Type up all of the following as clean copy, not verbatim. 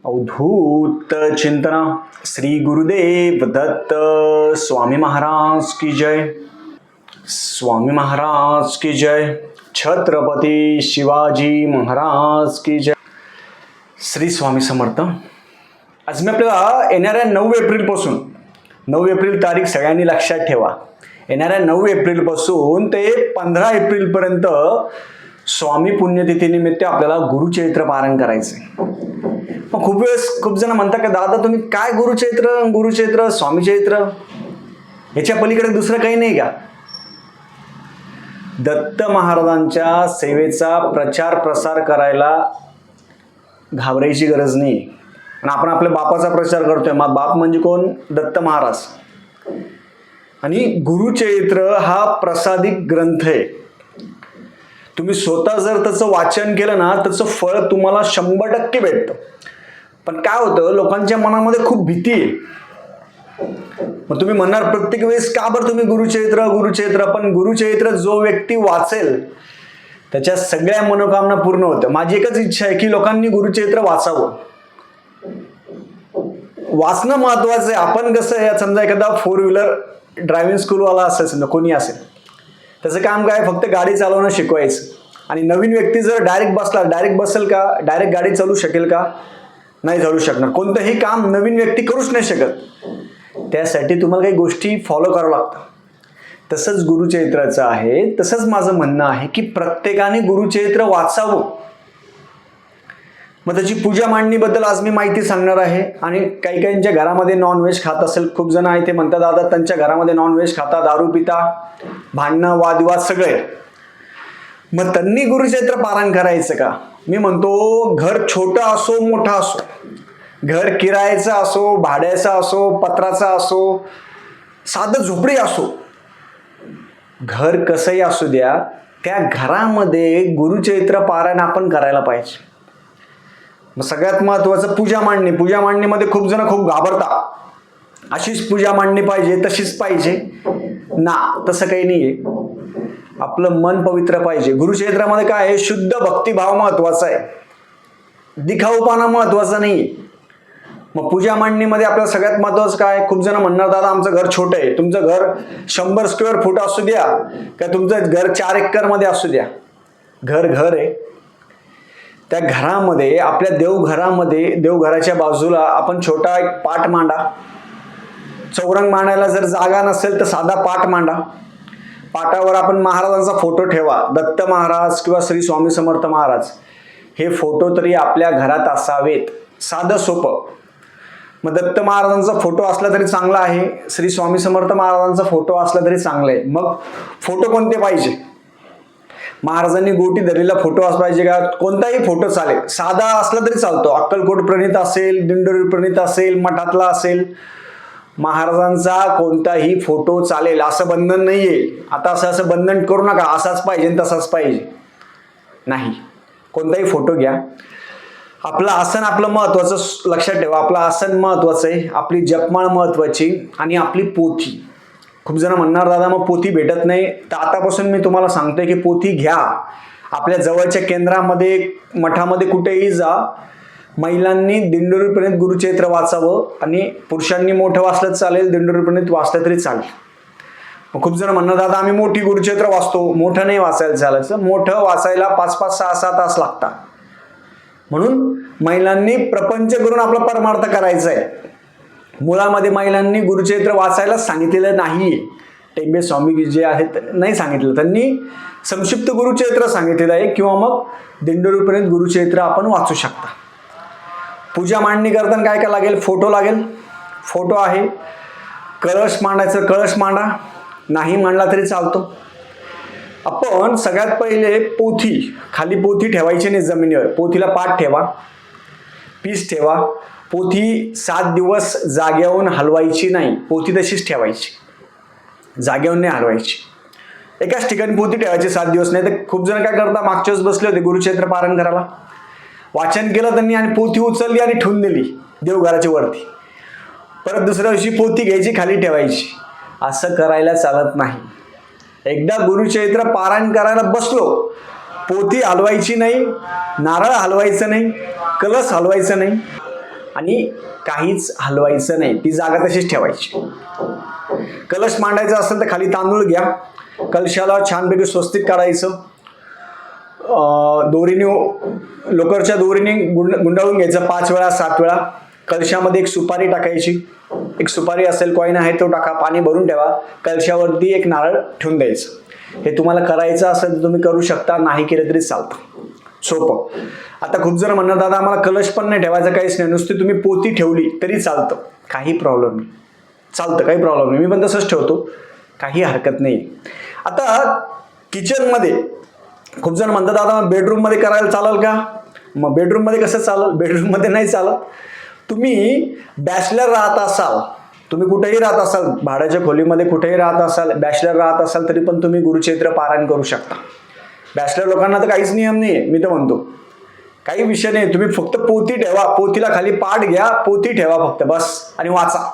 अवधूत चिंतना श्री गुरुदेव दत्त स्वामी महाराज की जय. स्वामी महाराज की जय. छत्रपती शिवाजी महाराज की जय. श्री स्वामी समर्थ. आज मी आपल्याला येणाऱ्या 9 एप्रिलपासून 9 एप्रिल तारीख सगळ्यांनी लक्षात ठेवा. येणाऱ्या 9 एप्रिलपासून ते 15 एप्रिलपर्यंत स्वामी पुण्यतिथीनिमित्त आपल्याला गुरुचरित्र पारायण करायचं. मग खूप जण म्हणतात की दादा तुम्ही काय गुरुचरित्र स्वामी चरित्र याच्या पलीकडे दुसरं काही नाही का? दत्त महाराजांच्या सेवेचा प्रचार प्रसार करायला घाबरायची गरज नाही. आणि आपण आपल्या बापाचा प्रचार करतोय. बाप म्हणजे कोण? दत्त महाराज. आणि गुरुचरित्र हा प्रसादिक ग्रंथ आहे. तुम्ही स्वतः जर त्याचं वाचन केलं ना त्याचं फळ तुम्हाला 100% भेटतं. पण काय होतं, लोकांच्या मनामध्ये खूप भीती आहे. मग तुम्ही म्हणणार प्रत्येक वेळेस का बरं तुम्ही गुरुचरित्र. पण गुरुचरित्र जो व्यक्ती वाचेल त्याच्या सगळ्या मनोकामना पूर्ण होत्या. माझी एकच इच्छा आहे की लोकांनी गुरुचरित्र वाचावं. वाचणं महत्वाचं आहे. आपण कसं आहे, समजा एखादा 4 व्हीलर ड्रायव्हिंग स्कूलवाला असेल, समजा कोणी असेल, त्याचं काम काय फक्त गाडी चालवणं शिकवायचं. आणि नवीन व्यक्ती जर डायरेक्ट बसेल का? डायरेक्ट गाडी चालू शकेल का? नाही चालू शकणार. कोणतंही काम नवीन व्यक्ती करूच नाही शकत. त्यासाठी तुम्हाला काही गोष्टी फॉलो करावं लागतं. तसंच गुरुचरित्राचं आहे. तसंच माझं म्हणणं आहे की प्रत्येकाने गुरुचरित्र वाचावं. मग त्याची पूजा मांडणीबद्दल आज मी माहिती सांगणार आहे. आणि काही काहींच्या घरामध्ये नॉनव्हेज खात असेल, खूप जण आहे ते म्हणतात दादा त्यांच्या घरामध्ये नॉनव्हेज खाता, दारू पिता, भांडणं वादविवाद सगळे. मग त्यांनी गुरुचरित्र पारायण करायचं का? मी म्हणतो घर छोटं असो मोठं असो, घर किरायाचं असो, भाड्याचं असो, पत्राचं असो, साधं झोपडी असो, घर कसंही असू द्या, त्या घरामध्ये गुरुचरित्र पारायण आपण करायला पाहिजे. मग सगळ्यात महत्वाचं पूजा मांडणीमध्ये खूप जण खूप घाबरतात. अशीच पूजा मांडणी पाहिजे, तशीच पाहिजे ना, तसं काही नाहीये. आपलं मन पवित्र पाहिजे. गुरुचरित्रामध्ये काय आहे, शुद्ध भक्तिभाव महत्वाचा आहे, दिखाऊपणा महत्वाचा नाही. मग पूजा मांडणीमध्ये आपल्याला सगळ्यात महत्वाचं काय? खूप जण म्हणणार दादा आमचं घर छोटं आहे. तुमचं घर 100 स्क्वेअर फूट असू द्या का तुमचं घर 4 एकर मध्ये असू द्या, घर आहे. त्या घरामध्ये, आपल्या देवघराच्या बाजूला आपण छोटा एक पाट मांडा. चौरंग मांडायला जर जागा नसेल तर साधा पाट मांडा. पाटावर आपण महाराजांचा फोटो ठेवा. दत्त महाराज किंवा श्री स्वामी समर्थ महाराज हे फोटो तरी आपल्या घरात असावेत. साधं सोपं. मग दत्त महाराजांचा फोटो असला तरी चांगला आहे, श्री स्वामी समर्थ महाराजांचा फोटो असला तरी चांगला आहे. मग फोटो कोणते पाहिजे? महाराजांनी गोटी धरलेला फोटो असला पाहिजे का? कोणताही फोटो चालेल, साधा असला तरी चालतो. अक्कलकोट प्रणित असेल, दिंडोरी प्रणित असेल, मठातला असेल, महाराजांचा कोणताही फोटो चालेल, असं बंधन नाहीये. आता असं बंधन करू नका असाच पाहिजे तसाच पाहिजे नाही. कोणताही फोटो घ्या. आपलं आसन आपलं महत्वाचं लक्षात ठेवा. आपलं आसन महत्वाचं आहे, आपली जपमाळ महत्वाची आणि आपली पोथी. खूप जण म्हणणार दादा मग पोथी भेटत नाही. तर आतापासून मी तुम्हाला सांगतोय की पोथी घ्या. आपल्या जवळच्या केंद्रामध्ये, मठामध्ये कुठेही जा. महिलांनी दिंडोरीपर्यंत गुरुचरित्र वाचावं आणि पुरुषांनी मोठं वाचलं चालेल, दिंडोरीपर्यंत वाचलं तरी चालेल. मग खूप जण म्हणणार दादा आम्ही मोठी गुरुचरित्र वाचतो. मोठं नाही वाचायला चालायचं. मोठं वाचायला 5-5, 6-6 तास लागतात. म्हणून महिलांनी प्रपंच करून आपला परमार्थ करायचा आहे. मुळामध्ये महिलांनी गुरुचरित्र वाचायला सांगितलेलं नाहीये. टेंबे स्वामी जे आहेत नाही सांगितलं, त्यांनी संक्षिप्त गुरुचरित्र सांगितलेलं आहे. किंवा मग दिंडोरीपर्यंत गुरुचरित्र आपण वाचू शकता. पूजा मांडणी करताना काय लागेल? फोटो लागेल. फोटो आहे. कळश मांडायचं, कळश मांडा. नाही मांडला तरी चालतो. आपण सगळ्यात पहिले खाली पोथी ठेवायची नाही जमिनीवर. पोथीला पाठ ठेवा, पीस ठेवा. पोथी 7 दिवस जाग्यावरून हलवायची नाही. पोथी तशीच ठेवायची, जाग्यावरून नाही हलवायची. एकाच ठिकाणी पोथी ठेवायची 7 दिवस. नाही तर खूप जण काय करतात, मागच्या वेळेस बसले होते गुरुचरित्र पारायण करायला, वाचन केलं त्यांनी आणि पोथी उचलली आणि ठेवून दिली देवघराच्या वरती. परत दुसऱ्या दिवशी पोथी घ्यायची, खाली ठेवायची. असं करायला चालत नाही. एकदा गुरुचरित्र पारायण करायला बसलो, पोथी हलवायची नाही, नारळ हलवायचं नाही, कलश हलवायचं नाही. आणि काहीच हलवायचं नाही, ती जागा तशीच ठेवायची. कलश मांडायचा असेल तर खाली तांदूळ घ्या, कलशाला छानपैकी स्वस्तिक काढायचं, दोरीने लोकरच्या दोरीने गुंडाळून घ्यायचं 5 वेळा 7 वेळा. कलशामध्ये एक सुपारी टाकायची, एक सुपारी असेल कॉईन आहे तो टाका, पाणी भरून ठेवा, कलशावरती एक नारळ ठेवून द्यायचं. हे तुम्हाला करायचं असेल तर तुम्ही करू शकता, नाही केलं तरी चालतं, सोपं. आता खूप जण म्हणणार दादा आम्हाला कलश पण नाही ठेवायचा, काहीच नाही, नुसती तुम्ही पोती ठेवली तरी चालतं, काही प्रॉब्लेम नाही, चालतं, काही प्रॉब्लेम नाही, मी पण तसंच ठेवतो, काही हरकत नाही. आता किचनमध्ये खूप जण म्हणतात दादा बेडरूममध्ये करायला चालेल का? मग बेडरूममध्ये कसं चालेल? बेडरूममध्ये नाही चालत. तुम्ही बॅचलर राहत असाल, तुम्ही कुठेही राहत असाल, भाड्याच्या खोलीमध्ये कुठेही राहत असाल, बॅचलर राहत असाल तरी पण तुम्ही गुरुचरित्र पारायण करू शकता. बॅचलर लोकांना तर काहीच नियम नाही आहे, मी तर म्हणतो काही विषय नाही, तुम्ही फक्त पोती ठेवा, पोतीला खाली पाठ घ्या, पोती ठेवा फक्त बस आणि वाचा.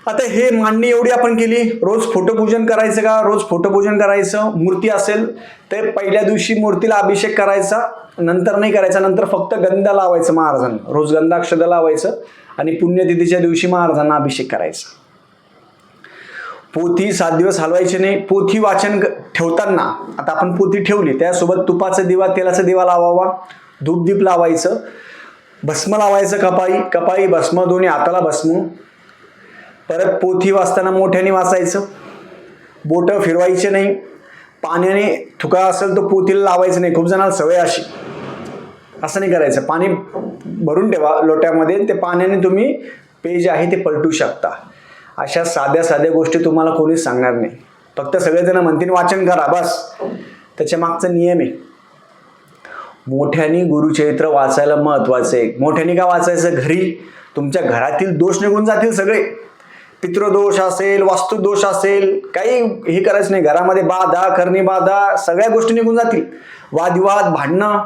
आता हे मांडणी एवढी आपण केली. रोज फोटोपूजन करायचं का? रोज फोटोपूजन करायचं. मूर्ती असेल तर पहिल्या दिवशी मूर्तीला अभिषेक करायचा, नंतर नाही करायचा, नंतर फक्त गंध लावायचं महाराजांना, रोज गंधाक्षत लावायचं आणि पुण्यतिथीच्या दिवशी महाराजांना अभिषेक करायचा. पोथी 7 दिवस हलवायची नाही. पोथी वाचन ठेवताना आता आपण पोथी ठेवली, त्यासोबत तुपाचा दिवा, तेलाचा दिवा लावावा, धूपदीप लावायचं, भस्म लावायचं, कपाळी भस्म, दोन्ही हाताला भस्म. परत पोथी वाचताना मोठ्याने वाचायचं, बोटं फिरवायचे नाही, पाण्याने थुका असेल तो पोथीला लावायचं नाही. खूप जणांना सवय अशी, असं नाही करायचं. पाणी भरून ठेवा लोट्यामध्ये, ते पाण्याने तुम्ही पेज आहे ते पलटू शकता. अशा साध्या साध्या गोष्टी तुम्हाला कोणीच सांगणार नाही. फक्त सगळेजण म्हणतील वाचन करा बस, त्याच्या मागचा नियम आहे. मोठ्याने गुरुचरित्र वाचायला महत्वाचं आहे. मोठ्याने का वाचायचं? घरी तुमच्या घरातील दोष निघून जातील सगळे. पितृदोष असेल, वास्तुदोष असेल, काही हे करायचं नाही. घरामध्ये बाधा, करणी बाधा, सगळ्या गोष्टी निघून जातील. वादविवाद, भांडणं.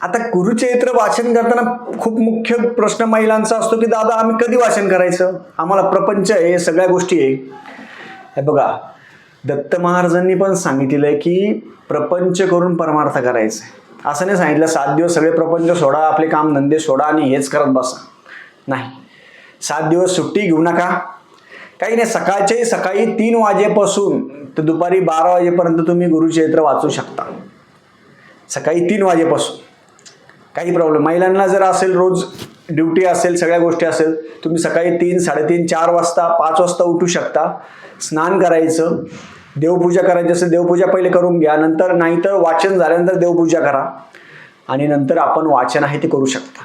आता गुरुचरित्र वाचन करताना खूप मुख्य प्रश्न महिलांचा असतो की दादा आम्ही कधी वाचन करायचं? आम्हाला प्रपंच आहे, सगळ्या गोष्टी आहे. हे बघा, दत्त महाराजांनी पण सांगितलेलं आहे की प्रपंच करून परमार्थ करायचं. असं नाही सांगितलं 7 दिवस सगळे प्रपंच सोडा, आपले काम धंदे सोडा आणि हेच करत बसा. नाही, 7 दिवस सुट्टी घेऊ नका, काही नाही. सकाळी 3 वाजेपासून तर दुपारी 12 वाजेपर्यंत तुम्ही गुरुचरित्र वाचू शकता. सकाळी 3 वाजेपासून काही प्रॉब्लेम. महिलांना जर असेल, रोज ड्युटी असेल, सगळ्या गोष्टी असेल, तुम्ही सकाळी 3, 3:30, 4 वाजता, 5 वाजता उठू शकता. स्नान करायचं, देवपूजा करायची असेल देवपूजा पहिले करून घ्या, नंतर नाहीतर वाचन झाल्यानंतर देवपूजा करा आणि नंतर आपण वाचन आहे ते करू शकता.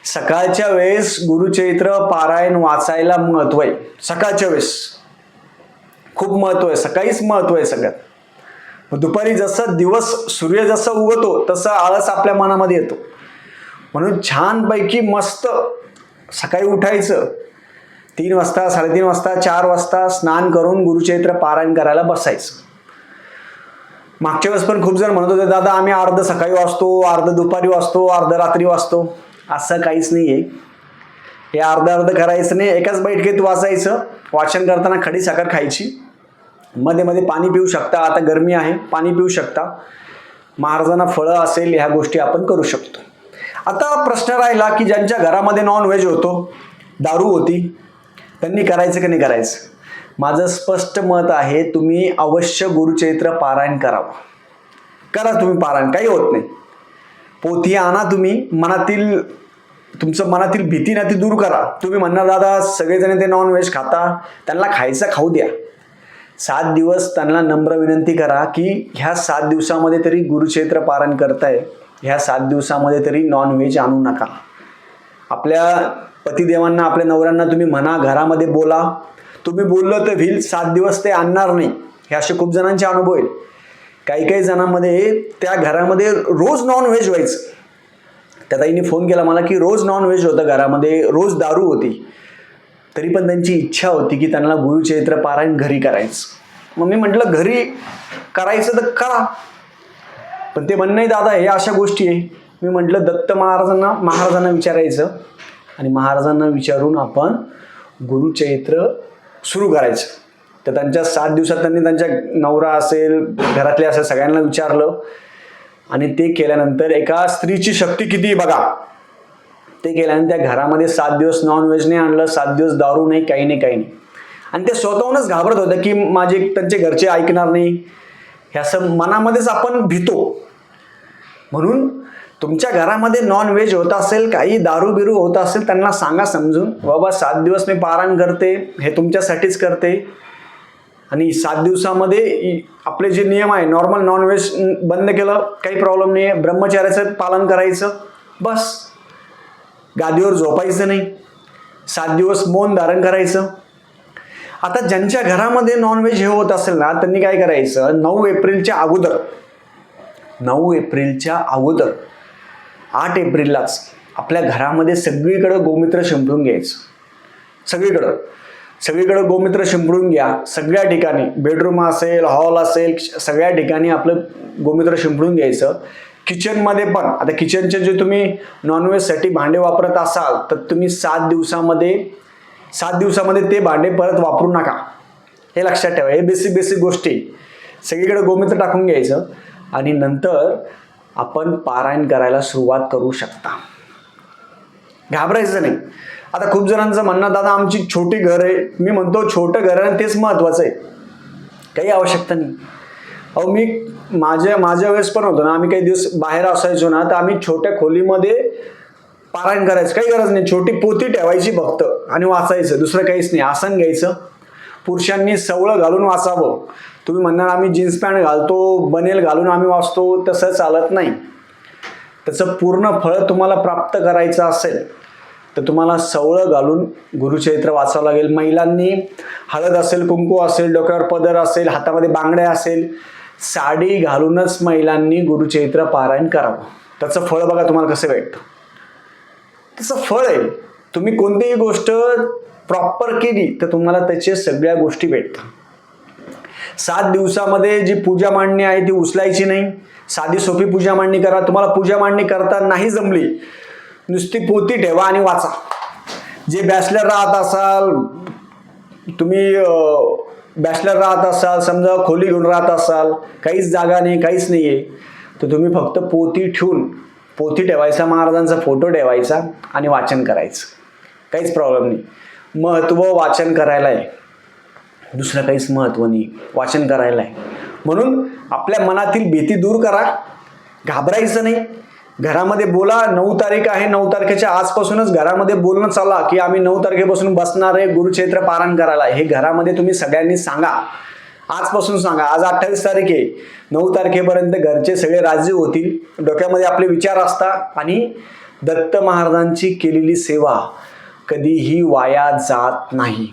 सकाळच्या वेळेस गुरुचरित्र पारायण वाचायला महत्व आहे. सकाळच्या वेळेस खूप महत्व आहे, सकाळीच महत्व आहे सगळ्यात. दुपारी जसं दिवस सूर्य जसं उगवतो तसं आळस आपल्या मनामध्ये येतो. म्हणून छानपैकी मस्त सकाळी उठायचं, 3 वाजता, 3:30 वाजता, 4 वाजता स्नान करून गुरुचरित्र पारायण करायला बसायचं. मागच्या वेळेस पण खूप जण म्हणत होते दादा आम्ही अर्ध सकाळी वाचतो, अर्ध दुपारी वाचतो, अर्ध रात्री वाचतो. असं काहीच नाही आहे. हे अर्ध करायचं नाही, एकाच बैठकीत वाचायचं. वाचन करताना खडी साखर खायची, मध्ये मध्ये पाणी पिऊ शकता. आता गरमी आहे, पाणी पिऊ शकता. महाराजांना फळं असेल, ह्या गोष्टी आपण करू शकतो. आता प्रश्न राहिला की ज्यांच्या घरामध्ये नॉनव्हेज होतो, दारू होती, त्यांनी करायचं की नाही करायचं? माझं स्पष्ट मत आहे, तुम्ही अवश्य गुरुचरित्र पारायण करावं. करा तुम्ही पारायण, काही होत नाही. पोथी आणा तुम्ही, तुमचं मनातील भीती ना ती दूर करा. तुम्ही म्हणणार दादा सगळेजण ते नॉनव्हेज खाता, त्यांना खायचं खाऊ द्या. 7 दिवस त्यांना नम्र विनंती करा की ह्या 7 दिवसामध्ये तरी गुरुचरित्र पारायण करताय, ह्या 7 दिवसामध्ये तरी नॉनव्हेज आणू नका. आपल्या पतिदेवांना, आपल्या नवऱ्यांना तुम्ही म्हणा, घरामध्ये बोला. तुम्ही बोललं तर होईल, 7 दिवस ते आणणार नाही. हे असे खूप जणांचे अनुभव आहेत. काही जणांमध्ये त्या घरामध्ये रोज नॉनव्हेज व्हायचं. त्या ताईने फोन केला मला की रोज नॉनव्हेज होतं घरामध्ये, रोज दारू होती, तरी पण त्यांची इच्छा होती की त्यांना गुरुचरित्र पारायण घरी करायचं. मग मी म्हटलं घरी करायचं तर करा, पण ते म्हणणं नाही दादा हे अशा गोष्टी आहे. मी म्हटलं दत्त महाराजांना विचारायचं आणि महाराजांना विचारून आपण गुरुचरित्र सुरू करायचं. तर त्यांच्या 7 दिवसात त्यांनी त्यांच्या नवरा असेल, घरातले असेल, सगळ्यांना विचारलं आणि ते केल्यानंतर एका स्त्रीची शक्ती किती बघा. ते केल्याने त्या घरामध्ये 7 दिवस नॉनव्हेज नाही आणलं, 7 दिवस दारू नाही, काही नाही. आणि ते स्वतःहूनच घाबरत होते की त्यांचे घरचे ऐकणार नाही, हे असं मनामध्येच आपण भीतो. म्हणून तुमच्या घरामध्ये नॉनव्हेज होत असेल, काही दारू बिरू होत असेल, त्यांना सांगा समजून, बाबा 7 दिवस मी पारायण करते, हे तुमच्यासाठीच करते. आणि 7 दिवसामध्ये आपले जे नियम आहे, नॉर्मल नॉनव्हेज बंद केलं, काही प्रॉब्लेम नाही आहे, ब्रह्मचर्याचं पालन करायचं, बस. गादीवर झोपायचं नाही, 7 दिवस मौन धारण करायचं. आता ज्यांच्या घरामध्ये नॉनव्हेज हे होत असेल ना, त्यांनी काय करायचं, 9 एप्रिलच्या अगोदर 8 एप्रिललाच आपल्या घरामध्ये सगळीकडं गोमूत्र शिंपडून घ्यायचं. सगळीकडं गोमूत्र शिंपडून घ्या. सगळ्या ठिकाणी, बेडरूम असेल, हॉल असेल, सगळ्या ठिकाणी आपलं गोमूत्र शिंपडून घ्यायचं. किचनमध्ये पण, आता किचनचे जे तुम्ही नॉनव्हेजसाठी भांडे वापरत असाल, तर तुम्ही 7 दिवसामध्ये ते भांडे परत वापरू नका, हे लक्षात ठेवा. हे बेसिक गोष्टी. सगळीकडे गोमूत्र टाकून घ्यायचं आणि नंतर आपण पारायण करायला सुरुवात करू शकता. घाबरायचं नाही. आता खूप जणांचं म्हणणं, दादा आमची छोटी घर आहे. मी म्हणतो छोटं घर आहे तेच महत्वाचं आहे, काही आवश्यकता नाही. अहो, मी माझ्या वेळेस पण होतो ना, आम्ही काही दिवस बाहेर असायचो ना, तर आम्ही छोट्या खोलीमध्ये पारायण करायचं, काही गरज नाही. छोटी पोथी ठेवायची फक्त आणि वाचायचं, दुसरं काहीच नाही. आसन घ्यायचं, पुरुषांनी सवळं घालून वाचावं. तुम्ही म्हणणार आम्ही जीन्स पॅन्ट घालतो, बनेल घालून आम्ही वाचतो, तसं चालत नाही. त्याचं पूर्ण फळ तुम्हाला प्राप्त करायचं असेल तर तुम्हाला सवळं घालून गुरुचरित्र वाचावं लागेल. महिलांनी हळद असेल, कुंकू असेल, डोक्यावर पदर असेल, हातामध्ये बांगड्या असेल, साडी घालूनच महिलांनी गुरुचरित्र पारायण करावं. त्याचं फळ बघा तुम्हाला कसं भेटतं. त्याचं फळ आहे, तुम्ही कोणतीही गोष्ट प्रॉपर केली तर तुम्हाला त्याच्या सगळ्या गोष्टी भेटतात. 7 दिवसामध्ये जी पूजा मांडणी आहे ती उचलायची नाही. साधी सोपी पूजा मांडणी करा. तुम्हाला पूजा मांडणी करता नाही जमली, नुसती पोथी ठेवा आणि वाचा. जे बॅचलर राहत असाल, समजा खोली घेऊन राहत असाल, काहीच जागा नाही, काहीच नाही आहे, तर तुम्ही फक्त पोथी ठेवायचा, महाराजांचा फोटो ठेवायचा आणि वाचन करायचं, काहीच प्रॉब्लेम नाही. महत्त्व वाचन करायला आहे, दुसरं काहीच महत्त्व नाही, वाचन करायला आहे. म्हणून आपल्या मनातील भीती दूर करा, घाबरायचं नाही. घरामध्ये बोला, 9 तारीख आहे, 9 तारखेच्या आजपासूनच घरामध्ये बोलणं चाला की आम्ही 9 तारखेपासून बसणार आहे गुरुचरित्र पारायण करायला. हे घरामध्ये तुम्ही सगळ्यांनी सांगा, आजपासून सांगा. आज 28 तारीख आहे, 9 तारखेपर्यंत घरचे सगळे राजी होतील. डोक्यामध्ये आपले विचार असतात आणि दत्त महाराजांची केलेली सेवा कधीही वाया जात नाही,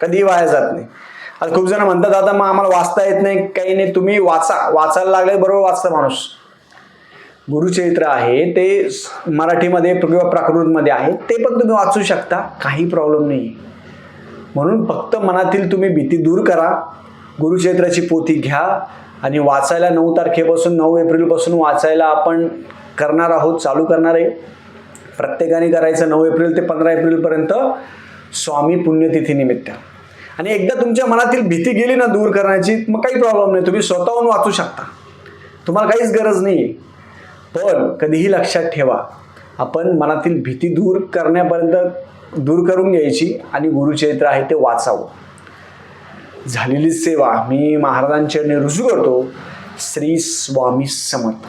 कधीही वाया जात नाही. आता खूप जण म्हणतात, दादा मग आम्हाला वाचता येत नाही, काही नाही. तुम्ही वाचायला लागले, बरोबर वाचतं माणूस. गुरुचरित्र आहे ते मराठीमध्ये किंवा प्राकृतमध्ये आहे, ते पण तुम्ही वाचू शकता, काही प्रॉब्लेम नाही. म्हणून फक्त मनातील तुम्ही भीती दूर करा, गुरुचरित्राची पोथी घ्या आणि वाचायला 9 तारखेपासून 9 एप्रिलपासून वाचायला आपण करणार आहोत, चालू करणार आहे. प्रत्येकाने करायचं 9 एप्रिल ते 15 एप्रिलपर्यंत स्वामी पुण्यतिथी निमित्त. आणि एकदा तुमच्या मनातील भीती गेली ना दूर करण्याची, मग काही प्रॉब्लेम नाही, तुम्ही स्वतःहून वाचू शकता, तुम्हाला काहीच गरज नाही. पण कधीही लक्षात ठेवा, आपण मनातील भीती दूर करून घ्यायची आणि गुरुचरित्र आहे ते वाचावं. झालेली सेवा मी महाराजांच्या चरणी रुजू करतो. श्री स्वामी समर्थ.